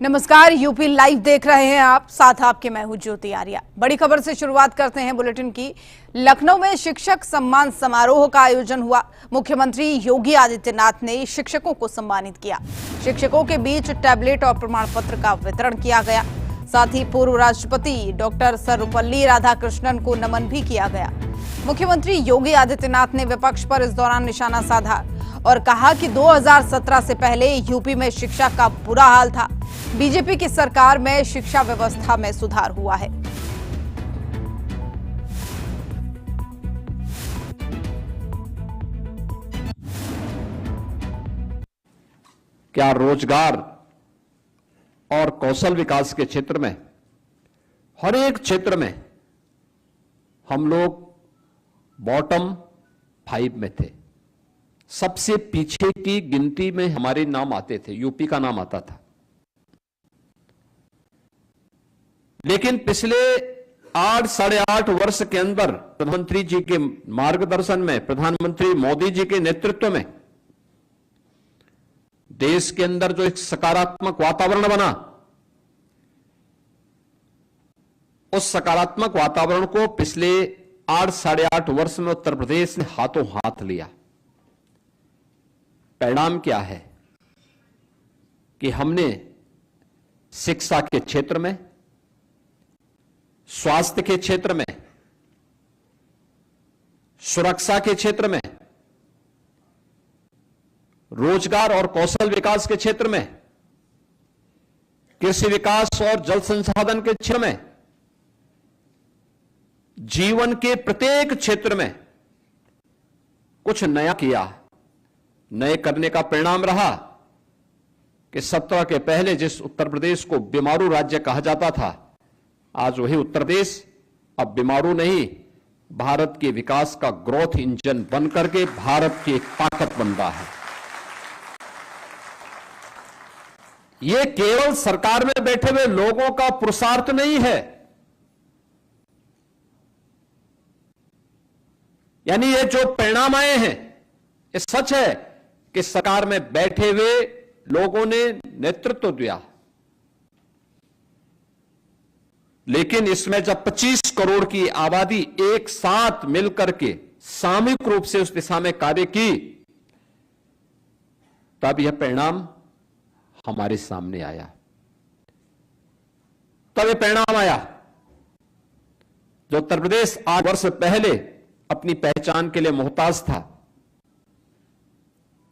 नमस्कार, UP live देख रहे हैं आप, साथ आपके मैं हूं ज्योति आर्या। बड़ी खबर से शुरुआत करते हैं बुलेटिन की। लखनऊ में शिक्षक सम्मान समारोह का आयोजन हुआ। मुख्यमंत्री योगी आदित्यनाथ ने शिक्षकों को सम्मानित किया। शिक्षकों के बीच टैबलेट और प्रमाण पत्र का वितरण किया गया। साथ ही पूर्व राष्ट्रपति डॉक्टर सर्वपल्ली राधाकृष्णन को नमन भी किया गया। मुख्यमंत्री योगी आदित्यनाथ ने विपक्ष पर इस दौरान निशाना साधा और कहा कि 2017 से पहले यूपी में शिक्षा का बुरा हाल था। बीजेपी की सरकार में शिक्षा व्यवस्था में सुधार हुआ है। क्या रोजगार और कौशल विकास के क्षेत्र में, हर एक क्षेत्र में हम लोग बॉटम 5 में थे। सबसे पीछे की गिनती में हमारे नाम आते थे, यूपी का नाम आता था। लेकिन पिछले 8-8.5 वर्ष के अंदर प्रधानमंत्री जी के मार्गदर्शन में, प्रधानमंत्री मोदी जी के नेतृत्व में देश के अंदर जो एक सकारात्मक वातावरण बना, उस सकारात्मक वातावरण को पिछले 8-8.5 वर्ष में उत्तर प्रदेश ने हाथों हाथ लिया। परिणाम क्या है कि हमने शिक्षा के क्षेत्र में, स्वास्थ्य के क्षेत्र में, सुरक्षा के क्षेत्र में, रोजगार और कौशल विकास के क्षेत्र में, कृषि विकास और जल संसाधन के क्षेत्र में, जीवन के प्रत्येक क्षेत्र में कुछ नया किया। नए करने का परिणाम रहा कि 17 के पहले जिस उत्तर प्रदेश को बीमारू राज्य कहा जाता था, आज वही उत्तर प्रदेश अब बीमारू नहीं, भारत के विकास का ग्रोथ इंजन बनकर के भारत की एक ताकत बन रहा है। यह केवल सरकार में बैठे हुए लोगों का पुरुषार्थ नहीं है, यानी ये जो परिणाम आए हैं, ये सच है कि सरकार में बैठे हुए लोगों ने नेतृत्व दिया। लेकिन इसमें जब 25 करोड़ की आबादी एक साथ मिलकर के सामूहिक रूप से उस दिशा में कार्य की, तब यह परिणाम हमारे सामने आया। तब यह परिणाम आया जो उत्तर प्रदेश 8 वर्ष पहले अपनी पहचान के लिए मोहताज था,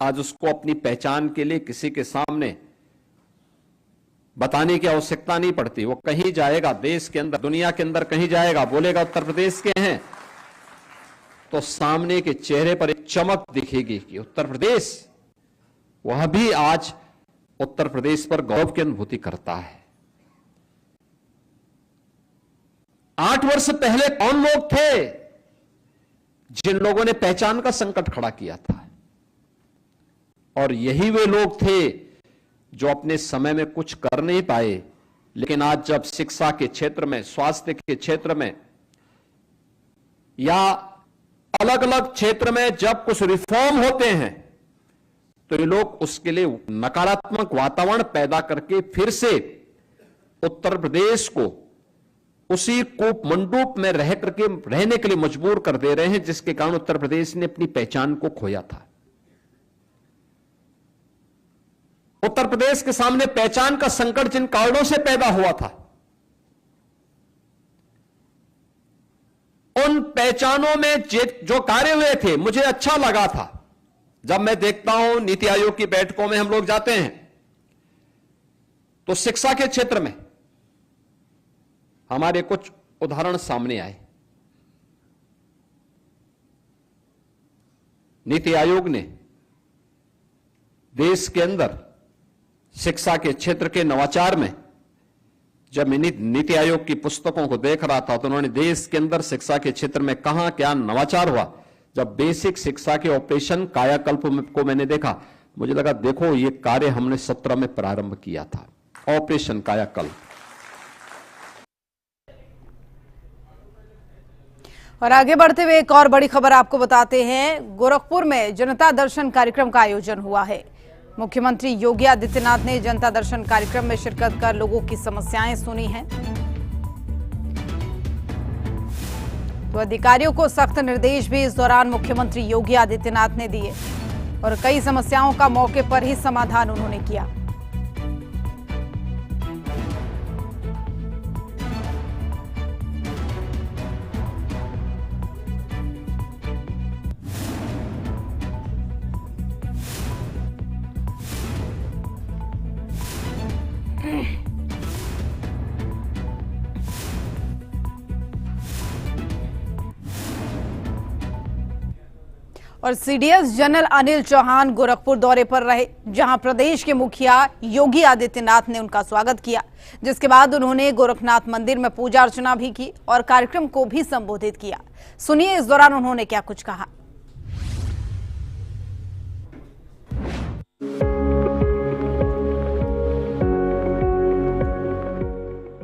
आज उसको अपनी पहचान के लिए किसी के सामने बताने की आवश्यकता नहीं पड़ती। वो कहीं जाएगा, देश के अंदर, दुनिया के अंदर कहीं जाएगा, बोलेगा उत्तर प्रदेश के हैं, तो सामने के चेहरे पर एक चमक दिखेगी कि उत्तर प्रदेश, वह भी आज उत्तर प्रदेश पर गौरव की अनुभूति करता है। 8 वर्ष पहले कौन लोग थे जिन लोगों ने पहचान का संकट खड़ा किया था? और यही वे लोग थे जो अपने समय में कुछ कर नहीं पाए, लेकिन आज जब शिक्षा के क्षेत्र में, स्वास्थ्य के क्षेत्र में या अलग अलग क्षेत्र में जब कुछ रिफॉर्म होते हैं, तो ये लोग उसके लिए नकारात्मक वातावरण पैदा करके फिर से उत्तर प्रदेश को उसी कूपमंडूप में रह करके रहने के लिए मजबूर कर दे रहे हैं, जिसके कारण उत्तर प्रदेश ने अपनी पहचान को खोया था। उत्तर प्रदेश के सामने पहचान का संकट जिन कारणों से पैदा हुआ था, उन पहचानों में जो कार्य हुए थे, मुझे अच्छा लगा था। जब मैं देखता हूं नीति आयोग की बैठकों में हम लोग जाते हैं, तो शिक्षा के क्षेत्र में हमारे कुछ उदाहरण सामने आए। नीति आयोग ने देश के अंदर शिक्षा के क्षेत्र के नवाचार में, जब मैं नीति आयोग की पुस्तकों को देख रहा था, तो उन्होंने देश के अंदर शिक्षा के क्षेत्र में कहां क्या नवाचार हुआ। जब बेसिक शिक्षा के ऑपरेशन कायाकल्प को मैंने देखा, मुझे लगा देखो ये कार्य हमने 17 में प्रारंभ किया था, ऑपरेशन कायाकल्प। और आगे बढ़ते हुए एक और बड़ी खबर आपको बताते हैं। गोरखपुर में जनता दर्शन कार्यक्रम का आयोजन हुआ है। मुख्यमंत्री योगी आदित्यनाथ ने जनता दर्शन कार्यक्रम में शिरकत कर लोगों की समस्याएं सुनी हैं। तो अधिकारियों को सख्त निर्देश भी इस दौरान मुख्यमंत्री योगी आदित्यनाथ ने दिए और कई समस्याओं का मौके पर ही समाधान उन्होंने किया। और सीडीएस जनरल अनिल चौहान गोरखपुर दौरे पर रहे, जहां प्रदेश के मुखिया योगी आदित्यनाथ ने उनका स्वागत किया, जिसके बाद उन्होंने गोरखनाथ मंदिर में पूजा अर्चना भी की और कार्यक्रम को भी संबोधित किया। सुनिए इस दौरान उन्होंने क्या कुछ कहा।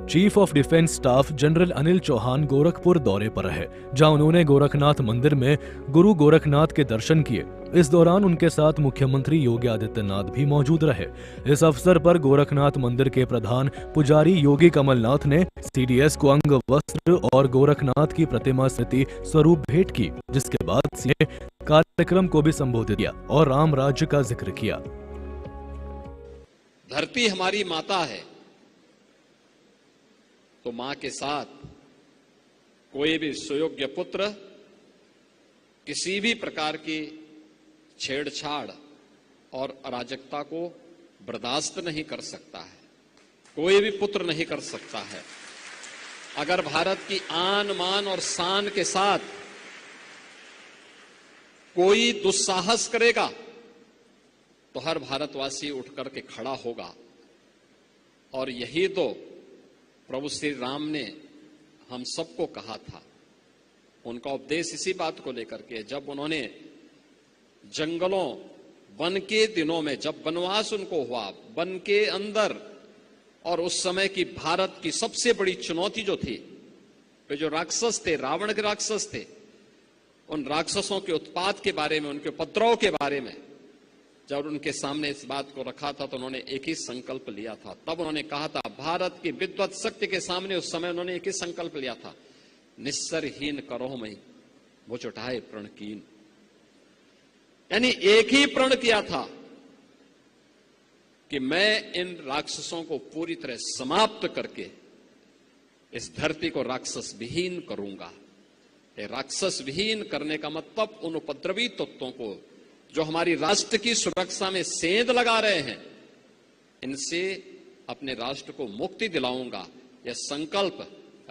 Chief of defence staff general Anil Chauhan Gorakhpur दौरे पर रहे, जहां उन्होंने गोरखनाथ मंदिर में गुरु गोरखनाथ के दर्शन किए। इस दौरान उनके साथ मुख्यमंत्री योगी आदित्यनाथ भी मौजूद रहे। इस अवसर पर गोरखनाथ मंदिर के प्रधान पुजारी योगी कमलनाथ ने सीडीएस को अंग वस्त्र और गोरखनाथ की प्रतिमा स्थिति स्वरूप भेंट की, जिसके बाद सीधे कार्यक्रम को भी संबोधित किया और राम राज्य का जिक्र किया। धरती हमारी माता है, तो मां के साथ कोई भी सुयोग्य पुत्र किसी भी प्रकार की छेड़छाड़ और अराजकता को बर्दाश्त नहीं कर सकता है। कोई भी पुत्र नहीं कर सकता है। अगर भारत की आन मान और शान के साथ कोई दुस्साहस करेगा तो हर भारतवासी उठ करके खड़ा होगा। और यही तो प्रभु श्री राम ने हम सबको कहा था। उनका उपदेश इसी बात को लेकर के, जब उन्होंने जंगलों वन के दिनों में जब वनवास उनको हुआ, वन के अंदर, और उस समय की भारत की सबसे बड़ी चुनौती जो थी, वे जो राक्षस थे, रावण के राक्षस थे, उन राक्षसों के उत्पात के बारे में, उनके उपद्रव के बारे में जब उनके सामने इस बात को रखा था तो उन्होंने एक ही संकल्प लिया था। तब उन्होंने कहा था, भारत की विद्वत शक्ति के सामने उस समय उन्होंने एक ही संकल्प लिया था, निस्सरहीन करो मई मुझ उठाए प्रण कीन। यानी एक ही प्रण किया था कि मैं इन राक्षसों को पूरी तरह समाप्त करके इस धरती को राक्षस विहीन करूंगा। राक्षस विहीन करने का मतलब उन उपद्रवी तत्वों को जो हमारी राष्ट्र की सुरक्षा में सेंध लगा रहे हैं, इनसे अपने राष्ट्र को मुक्ति दिलाऊंगा। यह संकल्प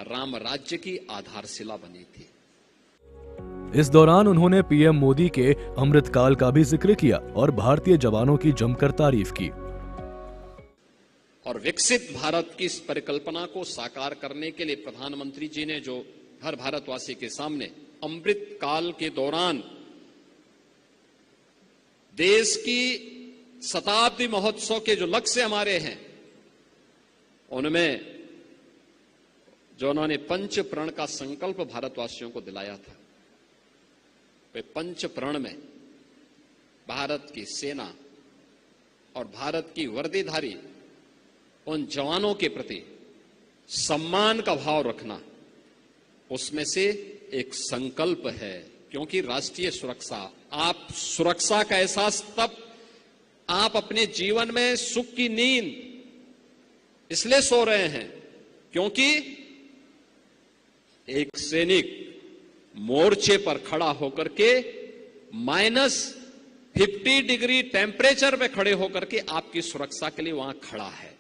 राम राज्य की आधारशिला बनी थी। इस दौरान उन्होंने पीएम मोदी के अमृतकाल का भी जिक्र किया और भारतीय जवानों की जमकर तारीफ की। और विकसित भारत की इस परिकल्पना को साकार करने के लिए प्रधानमंत्री जी ने जो हर भारतवासी के सामने अमृतकाल के दौरान देश की शताब्दी महोत्सव के जो लक्ष्य हमारे हैं, उनमें जो उन्होंने पंच प्रण का संकल्प भारतवासियों को दिलाया था, वे पंच प्रण में भारत की सेना और भारत की वर्दीधारी उन जवानों के प्रति सम्मान का भाव रखना, उसमें से एक संकल्प है। क्योंकि राष्ट्रीय सुरक्षा, आप सुरक्षा का एहसास तब आप अपने जीवन में सुख की नींद इसलिए सो रहे हैं क्योंकि एक सैनिक मोर्चे पर खड़ा होकर के -50 डिग्री टेम्परेचर में खड़े होकर के आपकी सुरक्षा के लिए वहां खड़ा है।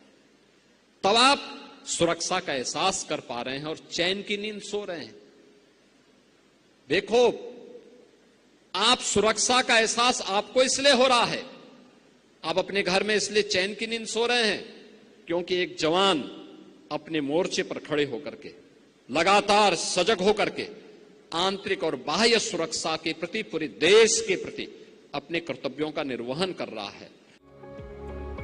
तब आप सुरक्षा का एहसास कर पा रहे हैं और चैन की नींद सो रहे हैं। देखो, आप सुरक्षा का एहसास आपको इसलिए हो रहा है, आप अपने घर में इसलिए चैन की नींद सो रहे हैं क्योंकि एक जवान अपने मोर्चे पर खड़े होकर के लगातार सजग होकर के आंतरिक और बाह्य सुरक्षा के प्रति, पूरे देश के प्रति अपने कर्तव्यों का निर्वहन कर रहा है।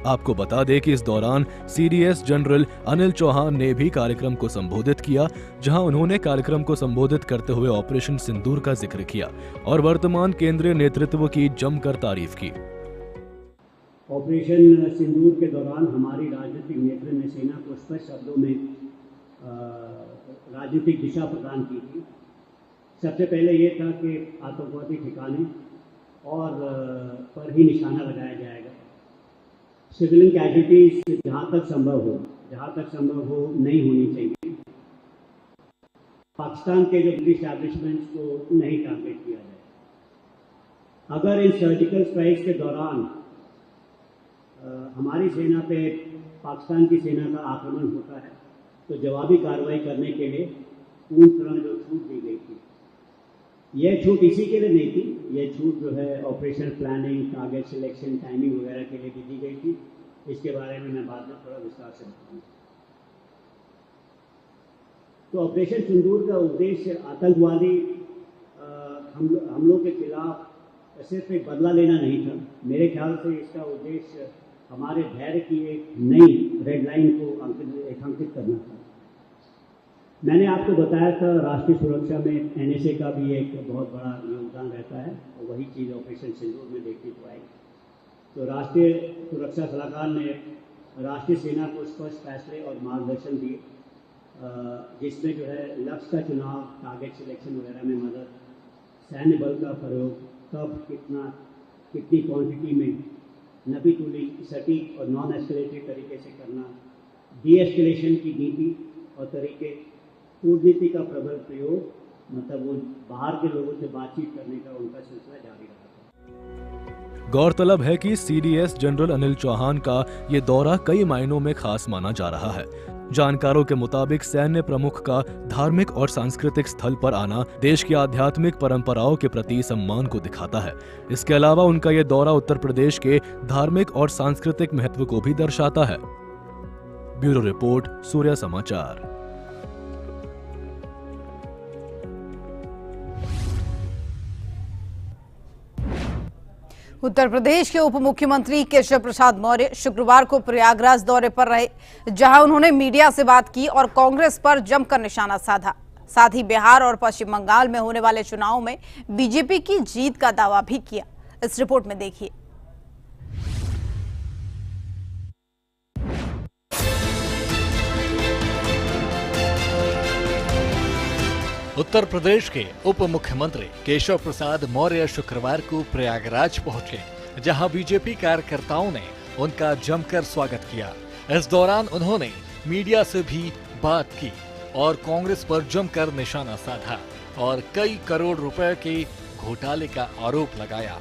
आपको बता दें कि इस दौरान सीडीएस जनरल अनिल चौहान ने भी कार्यक्रम को संबोधित किया, जहां उन्होंने कार्यक्रम को संबोधित करते हुए ऑपरेशन सिंदूर का जिक्र किया और वर्तमान केंद्रीय नेतृत्व की जमकर तारीफ की। ऑपरेशन सिंदूर के दौरान हमारी राजनीतिक नेतृत्व ने सेना को स्पष्ट शब्दों में राजनीतिक दिशा प्रदान की थी। सबसे पहले ये था कि आतंकवादी ठिकाने और पर ही निशाना लगाया जाएगा। सिविलियन कैजुअलिटीज जहाँ तक संभव हो नहीं होनी चाहिए। पाकिस्तान के जो मिलिट्री एस्टैब्लिशमेंट्स को नहीं टारगेट किया जाए। अगर इन सर्जिकल स्ट्राइक्स के दौरान हमारी सेना पे पाकिस्तान की सेना का आक्रमण होता है तो जवाबी कार्रवाई करने के लिए पूर्ण जो छूट दी गई थी, यह छूट इसी के लिए नहीं थी। यह छूट जो है operation planning, target selection, timing वगैरह के लिए भी दी गई थी। इसके बारे में मैं बाद में थोड़ा विस्तार से बताऊंगा। तो ऑपरेशन सिंदूर का उद्देश्य आतंकवादी हमलों के खिलाफ सिर्फ एक बदला लेना नहीं था। मेरे ख्याल से इसका उद्देश्य हमारे धैर्य की एक नई रेड लाइन को अंकित करना था। मैंने आपको बताया था राष्ट्रीय सुरक्षा में एनएसए का भी एक बहुत बड़ा योगदान रहता है और वही चीज़ ऑपरेशन सिंदूर में देखने को आई। तो राष्ट्रीय सुरक्षा सलाहकार ने राष्ट्रीय सेना को स्पष्ट फैसले और मार्गदर्शन दिए, जिसमें जो है लक्ष्य का चुनाव, टारगेट सिलेक्शन वगैरह में मदद, सैन्य बल का प्रयोग, कब कितनी क्वांटिटी में, नबी तुली, सटीक और नॉन एस्केलेटरी तरीके से करना, डी एस्केलेशन की नीति और तरीके, कूटनीति का प्रबल प्रयोग, मतलब वो बाहर के लोगों से बातचीत करने का उनका सिलसिला जारी रहा। गौरतलब है कि सीडीएस जनरल अनिल चौहान का ये दौरा कई मायनों में खास माना जा रहा है। जानकारों के मुताबिक सैन्य प्रमुख का धार्मिक और सांस्कृतिक स्थल पर आना देश की आध्यात्मिक परंपराओं के प्रति सम्मान को दिखाता है। इसके अलावा उनका ये दौरा उत्तर प्रदेश के धार्मिक और सांस्कृतिक महत्व को भी दर्शाता है। ब्यूरो रिपोर्ट, सूर्य समाचार। उत्तर प्रदेश के उप मुख्यमंत्री केशव प्रसाद मौर्य शुक्रवार को प्रयागराज दौरे पर रहे, जहां उन्होंने मीडिया से बात की और कांग्रेस पर जमकर निशाना साधा। साथ ही बिहार और पश्चिम बंगाल में होने वाले चुनाव में बीजेपी की जीत का दावा भी किया। इस रिपोर्ट में देखिए। उत्तर प्रदेश के उप मुख्यमंत्री केशव प्रसाद मौर्य शुक्रवार को प्रयागराज पहुंचे, जहां बीजेपी कार्यकर्ताओं ने उनका जमकर स्वागत किया। इस दौरान उन्होंने मीडिया से भी बात की और कांग्रेस पर जमकर निशाना साधा और कई करोड़ रुपए के घोटाले का आरोप लगाया।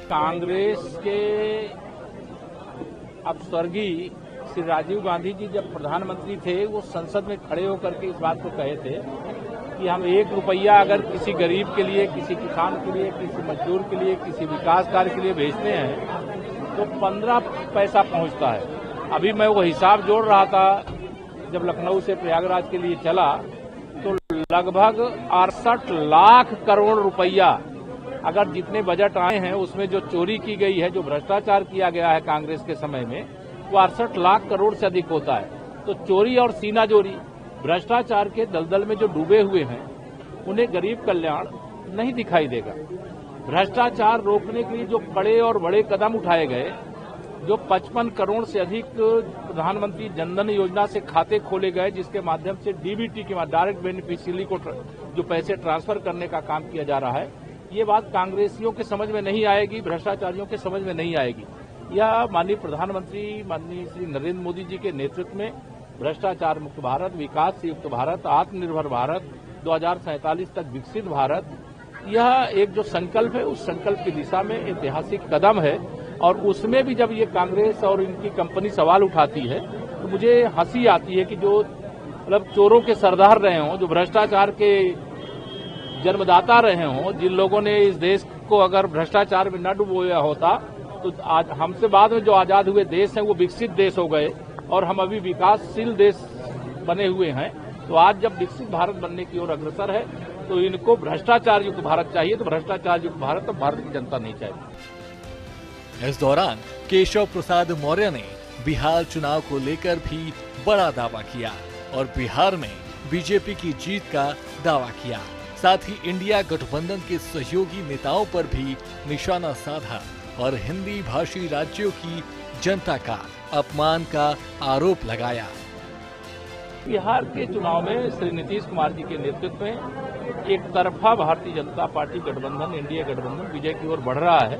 कांग्रेस के अब स्वर्गीय श्री राजीव गांधी जी जब प्रधानमंत्री थे, वो संसद में खड़े होकर के इस बात को कहे थे कि हम 1 रुपया अगर किसी गरीब के लिए, किसी किसान के लिए, किसी मजदूर के लिए, किसी विकास कार्य के लिए भेजते हैं तो 15 पैसा पहुंचता है। अभी मैं वो हिसाब जोड़ रहा था, जब लखनऊ से प्रयागराज के लिए चला तो लगभग 68 लाख करोड़ रुपया, अगर जितने बजट आए हैं उसमें जो चोरी की गई है, जो भ्रष्टाचार किया गया है कांग्रेस के समय में, वो 68 लाख करोड़ से अधिक होता है। तो चोरी और सीनाजोरी, भ्रष्टाचार के दलदल में जो डूबे हुए हैं, उन्हें गरीब कल्याण नहीं दिखाई देगा। भ्रष्टाचार रोकने के लिए जो कड़े और बड़े कदम उठाए गए, जो 55 करोड़ से अधिक प्रधानमंत्री जनधन योजना से खाते खोले गए, जिसके माध्यम से डीबीटी के डायरेक्ट बेनिफिशियरी को जो पैसे ट्रांसफर करने का काम किया जा रहा है, ये बात कांग्रेसियों के समझ में नहीं आएगी, भ्रष्टाचारियों के समझ में नहीं आएगी। यह माननीय प्रधानमंत्री माननीय श्री नरेंद्र मोदी जी के नेतृत्व में भ्रष्टाचार मुक्त भारत, विकास से युक्त भारत, आत्मनिर्भर भारत, 2047 तक विकसित भारत, यह एक जो संकल्प है, उस संकल्प की दिशा में ऐतिहासिक कदम है। और उसमें भी जब ये कांग्रेस और इनकी कंपनी सवाल उठाती है तो मुझे हंसी आती है कि जो मतलब चोरों के सरदार रहे हों, जो भ्रष्टाचार के जन्मदाता रहे हों, जिन लोगों ने इस देश को अगर भ्रष्टाचार में न डुबोया होता तो आज हमसे बाद में जो आजाद हुए देश हैं वो विकसित देश हो गए और हम अभी विकासशील देश बने हुए हैं। तो आज जब विकसित भारत बनने की ओर अग्रसर है तो इनको भ्रष्टाचार युक्त भारत चाहिए, तो भ्रष्टाचार युक्त भारत तो भारत की जनता नहीं चाहिए। इस दौरान केशव प्रसाद मौर्य ने बिहार चुनाव को लेकर भी बड़ा दावा किया और बिहार में बीजेपी की जीत का दावा किया। साथ ही इंडिया गठबंधन के सहयोगी नेताओं पर भी निशाना साधा और हिंदी भाषी राज्यों की जनता का अपमान का आरोप लगाया। बिहार के चुनाव में श्री नीतीश कुमार जी के नेतृत्व में एक तरफा भारतीय जनता पार्टी गठबंधन, एनडीए गठबंधन विजय की ओर बढ़ रहा है।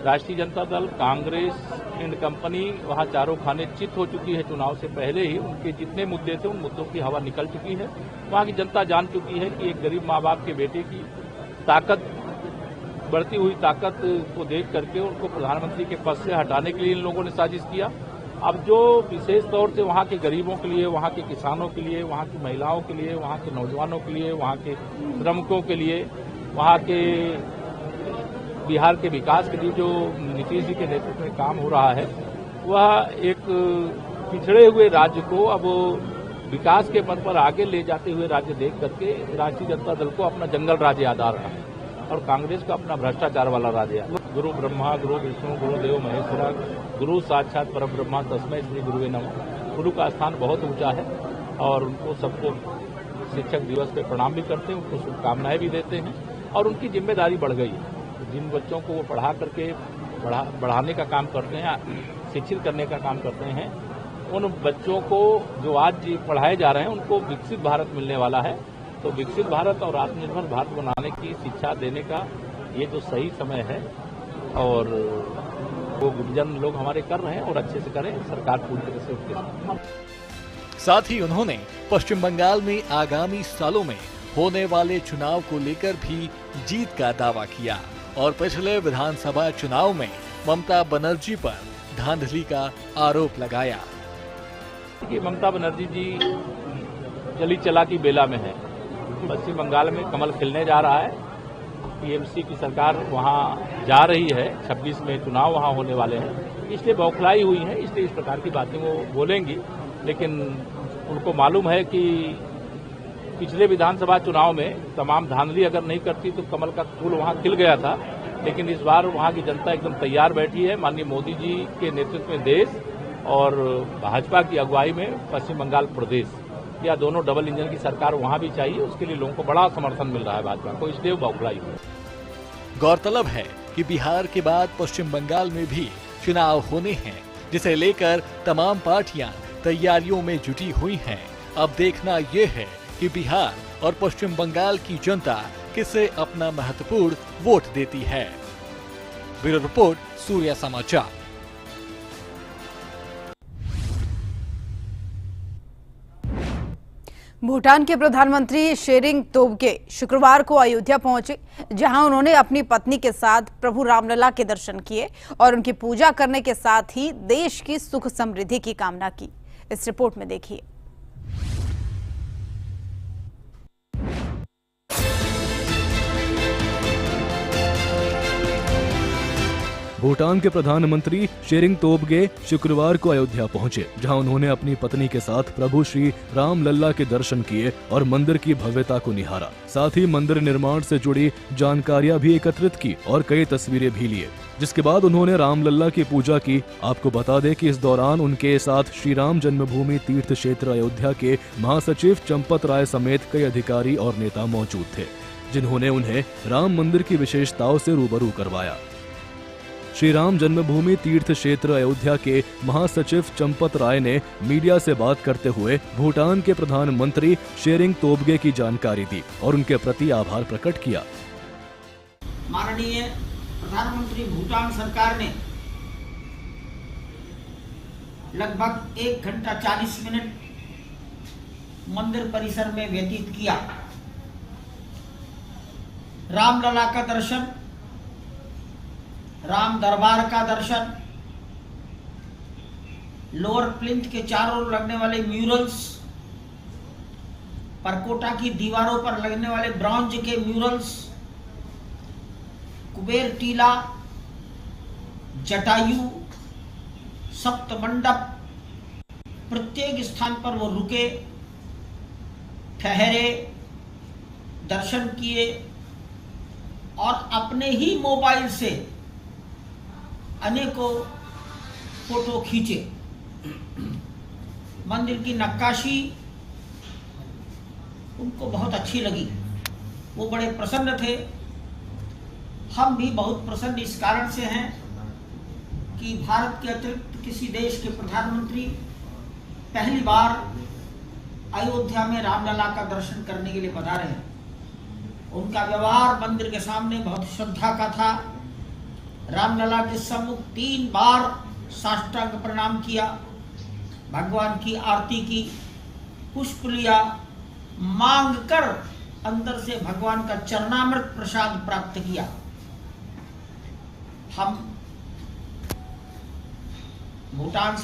राष्ट्रीय जनता दल, कांग्रेस एंड कंपनी वहां चारों खाने चित हो चुकी है। चुनाव से पहले ही उनके जितने मुद्दे थे उन मुद्दों की हवा निकल चुकी है। वहां की जनता जान चुकी है कि एक गरीब माँ बाप के बेटे की ताकत, बढ़ती हुई ताकत को देख करके उनको प्रधानमंत्री के पद से हटाने के लिए इन लोगों ने साजिश किया। अब जो विशेष तौर से वहाँ के गरीबों के लिए, वहाँ के किसानों के लिए, वहाँ की महिलाओं के लिए, वहाँ के नौजवानों के लिए, वहाँ के श्रमिकों के लिए, वहाँ के बिहार के विकास के लिए जो नीतीश जी के नेतृत्व में काम हो रहा है, वह एक पिछड़े हुए राज्य को अब विकास के पथ पर आगे ले जाते हुए राज्य देख करके राष्ट्रीय जनता दल को अपना जंगल राज्य याद आ रहा है और कांग्रेस का अपना भ्रष्टाचार वाला राज्य। गुरु ब्रह्मा गुरु विष्णु गुरुदेव महेश्वरा, गुरु साक्षात परब्रह्मा तस्मै श्री गुरुवे नमः। गुरु का स्थान बहुत ऊंचा है और उनको सबको शिक्षक दिवस पे प्रणाम भी करते हैं, उनको शुभकामनाएं भी देते हैं और उनकी जिम्मेदारी बढ़ गई है। जिन बच्चों को वो पढ़ा करके बढ़ाने का काम करते हैं, शिक्षित करने का काम करते हैं, उन बच्चों को जो आज पढ़ाए जा रहे हैं उनको विकसित भारत मिलने वाला है। तो विकसित भारत और आत्मनिर्भर भारत बनाने की शिक्षा देने का ये जो सही समय है और वो गुरुजन लोग हमारे कर रहे हैं और अच्छे से करें, सरकार पूरी तरह से उसके साथ। साथ ही उन्होंने पश्चिम बंगाल में आगामी सालों में होने वाले चुनाव को लेकर भी जीत का दावा किया और पिछले विधानसभा चुनाव में ममता बनर्जी पर धांधली का आरोप लगाया। ममता बनर्जी जी चली चला की बेला में है। पश्चिम बंगाल में कमल खिलने जा रहा है। टीएमसी की सरकार वहां जा रही है, 26 में चुनाव वहां होने वाले हैं, इसलिए बौखलाई हुई है, इसलिए इस प्रकार की बातें वो बोलेंगी। लेकिन उनको मालूम है कि पिछले विधानसभा चुनाव में तमाम धांधली अगर नहीं करती तो कमल का फूल वहां खिल गया था। लेकिन इस बार वहां की जनता एकदम तैयार बैठी है। माननीय मोदी जी के नेतृत्व में देश और भाजपा की अगुवाई में पश्चिम बंगाल प्रदेश, या दोनों डबल इंजन की सरकार वहां भी चाहिए। उसके लिए लोगों को बड़ा समर्थन मिल रहा है भाजपा को, इसलिए वो बौखलाई हुई। गौरतलब है कि बिहार के बाद पश्चिम बंगाल में भी चुनाव होने हैं, जिसे लेकर तमाम पार्टियां तैयारियों में जुटी हुई हैं। अब देखना ये है कि बिहार और पश्चिम बंगाल की जनता किसे अपना महत्वपूर्ण वोट देती है। ब्यूरो रिपोर्ट, सूर्य समाचार। भूटान के प्रधानमंत्री शेरिंग तोब्गे शुक्रवार को अयोध्या पहुंचे, जहां उन्होंने अपनी पत्नी के साथ प्रभु रामलला के दर्शन किए और उनकी पूजा करने के साथ ही देश की सुख समृद्धि की कामना की। इस रिपोर्ट में देखिए। भूटान के प्रधानमंत्री शेरिंग तोब्गे शुक्रवार को अयोध्या पहुंचे, जहां उन्होंने अपनी पत्नी के साथ प्रभु श्री राम लल्ला के दर्शन किए और मंदिर की भव्यता को निहारा। साथ ही मंदिर निर्माण से जुड़ी जानकारियां भी एकत्रित की और कई तस्वीरें भी लिए, जिसके बाद उन्होंने राम लल्ला की पूजा की। आपको बता दें कि इस दौरान उनके साथ श्री राम जन्मभूमि तीर्थ क्षेत्र अयोध्या के महासचिव चंपत राय समेत कई अधिकारी और नेता मौजूद थे, जिन्होंने उन्हें राम मंदिर की विशेषताओं से रूबरू करवाया। श्री राम जन्मभूमि तीर्थ क्षेत्र अयोध्या के महासचिव चंपत राय ने मीडिया से बात करते हुए भूटान के प्रधानमंत्री शेरिंग तोब्गे की जानकारी दी और उनके प्रति आभार प्रकट किया। माननीय प्रधानमंत्री भूटान सरकार ने लगभग 1 घंटा 40 मिनट मंदिर परिसर में व्यतीत किया। रामलला का दर्शन, राम दरबार का दर्शन, लोअर प्लिंथ के चारों ओर लगने वाले म्यूरल्स, परकोटा की दीवारों पर लगने वाले ब्रॉन्ज के म्यूरल्स, कुबेर टीला, जटायु, सप्त मंडप, प्रत्येक स्थान पर वो रुके, ठहरे, दर्शन किए और अपने ही मोबाइल से अनेकों फोटो खींचे। मंदिर की नक्काशी उनको बहुत अच्छी लगी, वो बड़े प्रसन्न थे। हम भी बहुत प्रसन्न इस कारण से हैं कि भारत के अतिरिक्त किसी देश के प्रधानमंत्री पहली बार अयोध्या में रामलला का दर्शन करने के लिए पधारे हैं। उनका व्यवहार मंदिर के सामने बहुत श्रद्धा का था। रामलला के सम्मुख 3 बार साष्टांग प्रणाम किया, भगवान की आरती की, पुष्प लिया, मांग कर अंदर से भगवान का चरणामृत प्रसाद प्राप्त किया। हम भूटान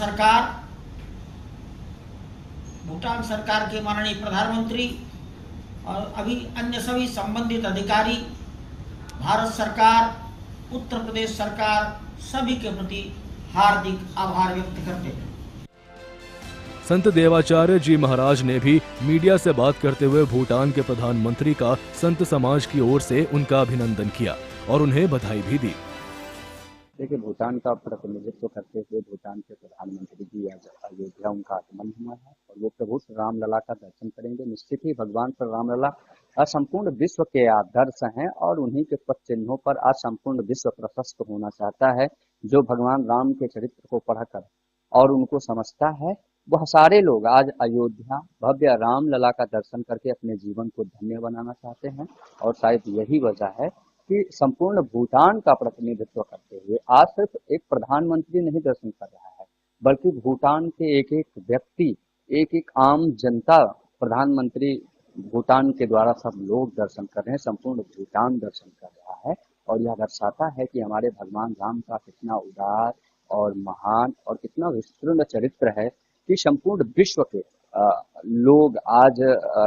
सरकार के माननीय प्रधानमंत्री और अभी अन्य सभी संबंधित अधिकारी, भारत सरकार, उत्तर प्रदेश सरकार सभी के प्रति हार्दिक आभार व्यक्त करते हैं। संत देवाचार्य जी महाराज ने भी मीडिया से बात करते हुए भूटान के प्रधानमंत्री का संत समाज की ओर से उनका अभिनंदन किया और उन्हें बधाई भी दी। देखिए, भूटान का प्रतिनिधित्व करते हुए भूटान के प्रधानमंत्री जी आज अयोध्या उनका आगमन हुआ है और वो प्रभु श्री रामलला का दर्शन करेंगे। निश्चित ही भगवान श्री रामलला संपूर्ण विश्व के आदर्श हैं और उन्हीं के पद चिन्हों पर आज संपूर्ण विश्व प्रशस्त होना चाहता है। जो भगवान राम के चरित्र को पढ़कर और उनको समझता है, वह सारे लोग आज अयोध्या भव्य रामलला का दर्शन करके अपने जीवन को धन्य बनाना चाहते हैं। और शायद यही वजह है कि संपूर्ण भूटान का प्रतिनिधित्व करते हुए आज सिर्फ एक प्रधानमंत्री नहीं दर्शन कर रहा है, बल्कि भूटान के एक एक व्यक्ति, एक एक आम जनता, प्रधानमंत्री भूटान के द्वारा सब लोग दर्शन कर रहे हैं। संपूर्ण भूटान दर्शन कर रहा है और यह दर्शाता है कि हमारे भगवान राम का कितना उदार और महान और कितना विस्तृत चरित्र है कि संपूर्ण विश्व के लोग आज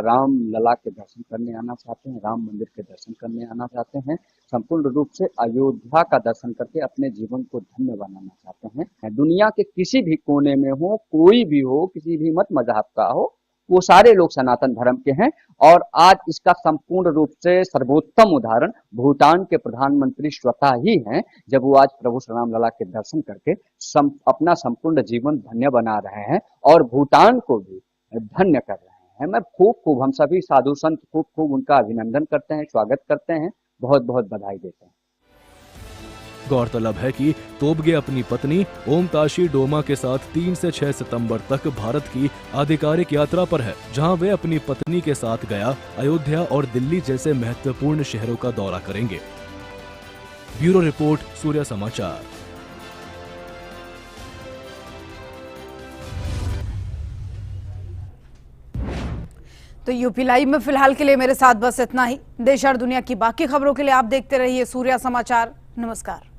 राम लला के दर्शन करने आना चाहते हैं, राम मंदिर के दर्शन करने आना चाहते हैं। संपूर्ण रूप से अयोध्या का दर्शन करके अपने जीवन को धन्य बनाना चाहते हैं। दुनिया के किसी भी कोने में हो, कोई भी हो, किसी भी मत मजहब का हो, वो सारे लोग सनातन धर्म के हैं। और आज इसका संपूर्ण रूप से सर्वोत्तम उदाहरण भूटान के प्रधानमंत्री स्वतः ही हैं, जब वो आज प्रभु श्री रामलला के दर्शन करके अपना संपूर्ण जीवन धन्य बना रहे हैं और भूटान को भी धन्य कर रहे हैं। मैं खूब हम सभी साधु संत खूब उनका अभिनंदन करते हैं, स्वागत करते हैं, बहुत बहुत बधाई देते हैं। गौरतलब है कि तोबगे अपनी पत्नी ओमताशी डोमा के साथ 3 से 6 सितंबर तक भारत की आधिकारिक यात्रा पर है, जहां वे अपनी पत्नी के साथ गया, अयोध्या और दिल्ली जैसे महत्वपूर्ण शहरों का दौरा करेंगे। ब्यूरो रिपोर्ट, सूर्य समाचार। तो यूपी लाइव में फिलहाल के लिए मेरे साथ बस इतना ही। देश और दुनिया की बाकी खबरों के लिए आप देखते रहिए सूर्य समाचार। नमस्कार।